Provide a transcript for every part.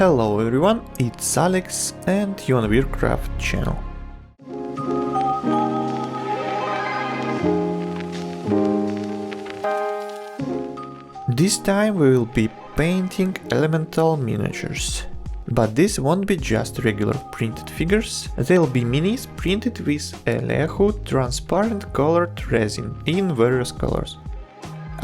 Hello everyone, it's Alex and you're on the VirrCraft channel. This time we will be painting elemental miniatures. But this won't be just regular printed figures, they'll be minis printed with elegoo transparent colored resin in various colors.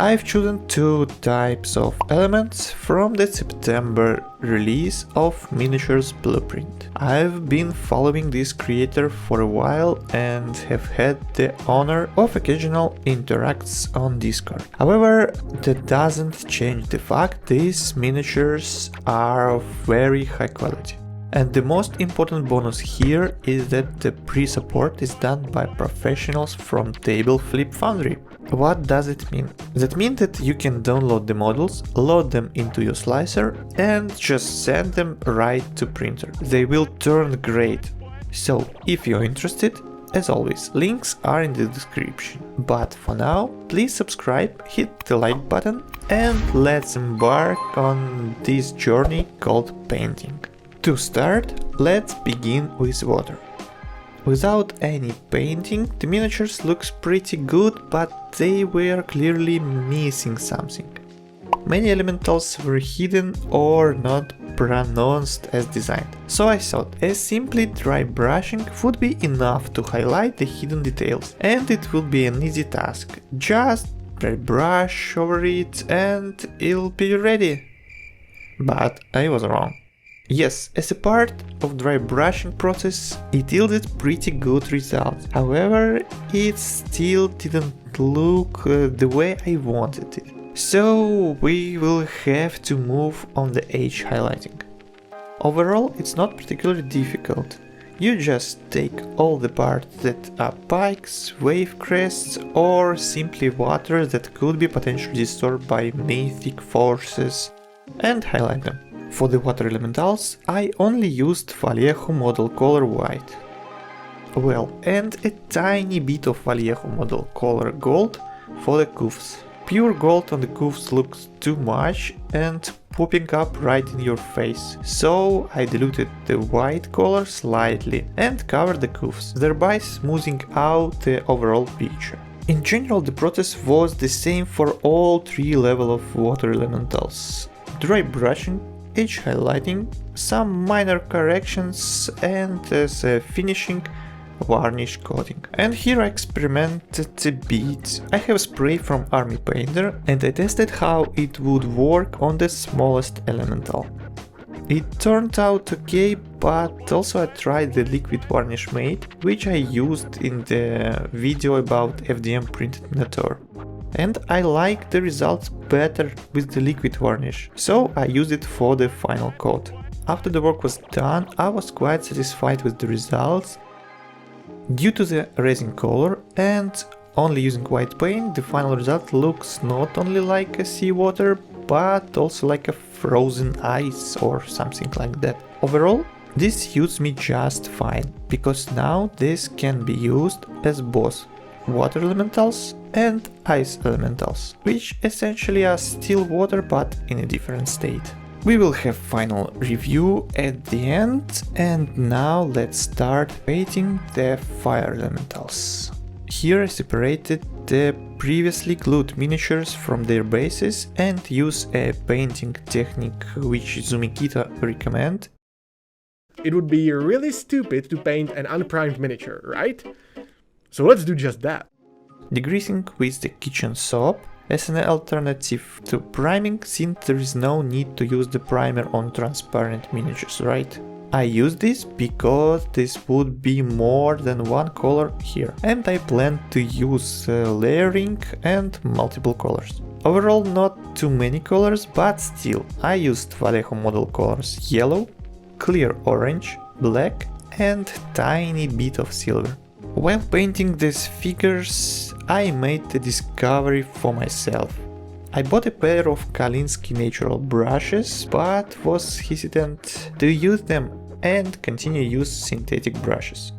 I've chosen two types of elements from the September release of Miniatures Blueprint. I've been following this creator for a while and have had the honor of occasional interacts on Discord. However, that doesn't change the fact these miniatures are of very high quality. And the most important bonus here is that the pre-support is done by professionals from Table Flip Foundry. What does it mean? That means that you can download the models, load them into your slicer and just send them right to printer. They will turn great. So if you're interested, as always, links are in the description. But for now, please subscribe, hit the like button and let's embark on this journey called painting. To start, let's begin with water. Without any painting, the miniatures looks pretty good, but they were clearly missing something. Many elementals were hidden or not pronounced as designed. So I thought a simply dry brushing would be enough to highlight the hidden details, and it will be an easy task. Just dry brush over it and it'll be ready. But I was wrong. Yes, as a part of dry brushing process, it yielded pretty good results. However, it still didn't look the way I wanted it. So we will have to move on the edge highlighting. Overall, it's not particularly difficult. You just take all the parts that are pikes, wave crests or simply water that could be potentially disturbed by mythic forces and highlight them. For the water elementals, I only used Vallejo model color white. Well, and a tiny bit of Vallejo model color gold for the cuffs. Pure gold on the cuffs looks too much and popping up right in your face, so I diluted the white color slightly and covered the cuffs, thereby smoothing out the overall picture. In general, the process was the same for all three levels of water elementals. Dry brushing, edge highlighting, some minor corrections and as a finishing varnish coating. And here I experimented a bit. I have a spray from armypainter and I tested how it would work on the smallest elemental. It turned out okay, but also I tried the liquid varnish mate, which I used in the video about FDM printed miniature. And I like the results better with the liquid varnish, so I used it for the final coat. After the work was done, I was quite satisfied with the results. Due to the resin color and only using white paint, the final result looks not only like a seawater, but also like a frozen ice or something like that. Overall, this suits me just fine, because now this can be used as both water elementals and ice elementals, which essentially are still water but in a different state. We will have final review at the end, and now let's start painting the fire elementals. Here I separated the previously glued miniatures from their bases and use a painting technique which Zumi recommend. It would be really stupid to paint an unprimed miniature, right? So let's do just that. Degreasing with the kitchen soap as an alternative to priming, since there is no need to use the primer on transparent miniatures, right? I use this because this would be more than one color here, and I plan to use layering and multiple colors. Overall not too many colors, but still I used Vallejo model colors yellow, clear orange, black and tiny bit of silver. While painting these figures, I made a discovery for myself. I bought a pair of Kalinsky natural brushes, but was hesitant to use them and continue use synthetic brushes.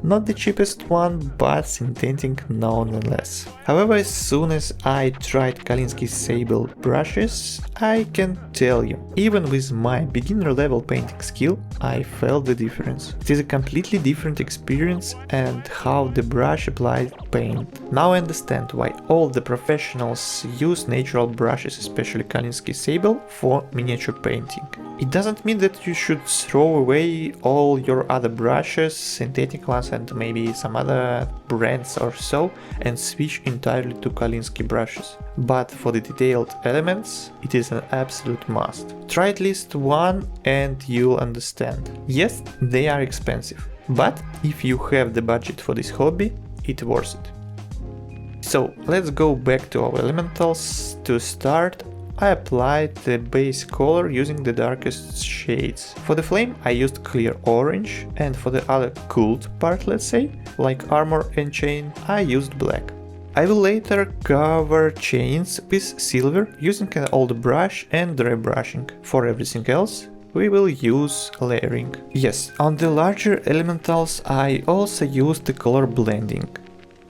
Not the cheapest one, but synthetic nonetheless. However, as soon as I tried Kolinsky sable brushes, I can tell you, even with my beginner level painting skill, I felt the difference. It is a completely different experience and how the brush applies paint. Now I understand why all the professionals use natural brushes, especially Kolinsky sable, for miniature painting. It doesn't mean that you should throw away all your other brushes, synthetic ones and maybe some other brands or so, and switch entirely to Kolinsky brushes. But for the detailed elements, it is an absolute must. Try at least one and you'll understand. Yes, they are expensive, but if you have the budget for this hobby, it's worth it. So let's go back to our elementals. To start, I applied the base color using the darkest shades. For the flame I used clear orange, and for the other cooled part, let's say, like armor and chain, I used black. I will later cover chains with silver using an old brush and dry brushing. For everything else, we will use layering. Yes, on the larger elementals I also used the color blending.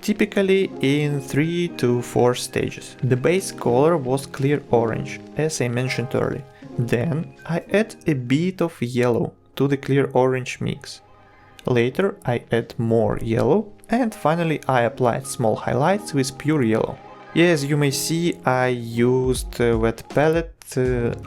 Typically in 3 to 4 stages. The base color was clear orange, as I mentioned earlier. Then I add a bit of yellow to the clear orange mix. Later I add more yellow, and finally I applied small highlights with pure yellow. As you may see, I used a wet palette.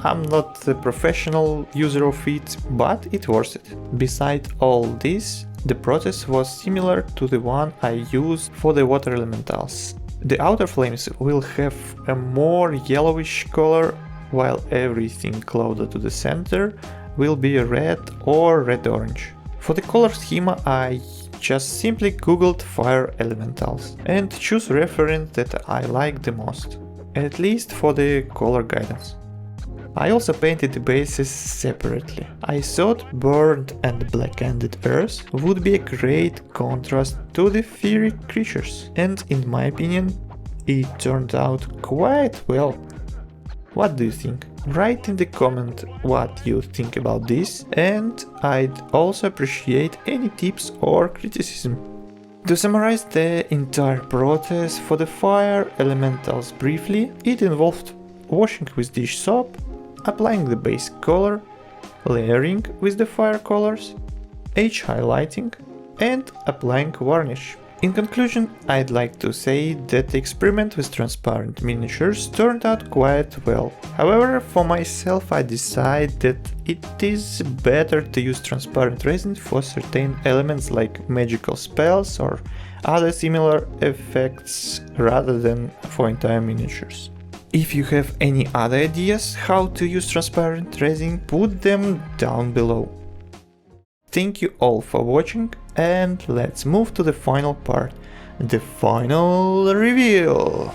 I'm not a professional user of it, but it worth it. Besides all this, the process was similar to the one I used for the water elementals. The outer flames will have a more yellowish color, while everything closer to the center will be red or red-orange. For the color schema I just simply googled fire elementals and choose reference that I like the most, at least for the color guidance. I also painted the bases separately. I thought burnt and blackened earth would be a great contrast to the fiery creatures, and in my opinion, it turned out quite well. What do you think? Write in the comment what you think about this, and I'd also appreciate any tips or criticism. To summarize the entire process for the fire elementals briefly, it involved washing with dish soap, applying the base color, layering with the fire colors, edge highlighting, and applying varnish. In conclusion, I'd like to say that the experiment with transparent miniatures turned out quite well. However, for myself I decided that it is better to use transparent resin for certain elements like magical spells or other similar effects rather than for entire miniatures. If you have any other ideas how to use transparent resin, put them down below. Thank you all for watching, and let's move to the final part, the final reveal.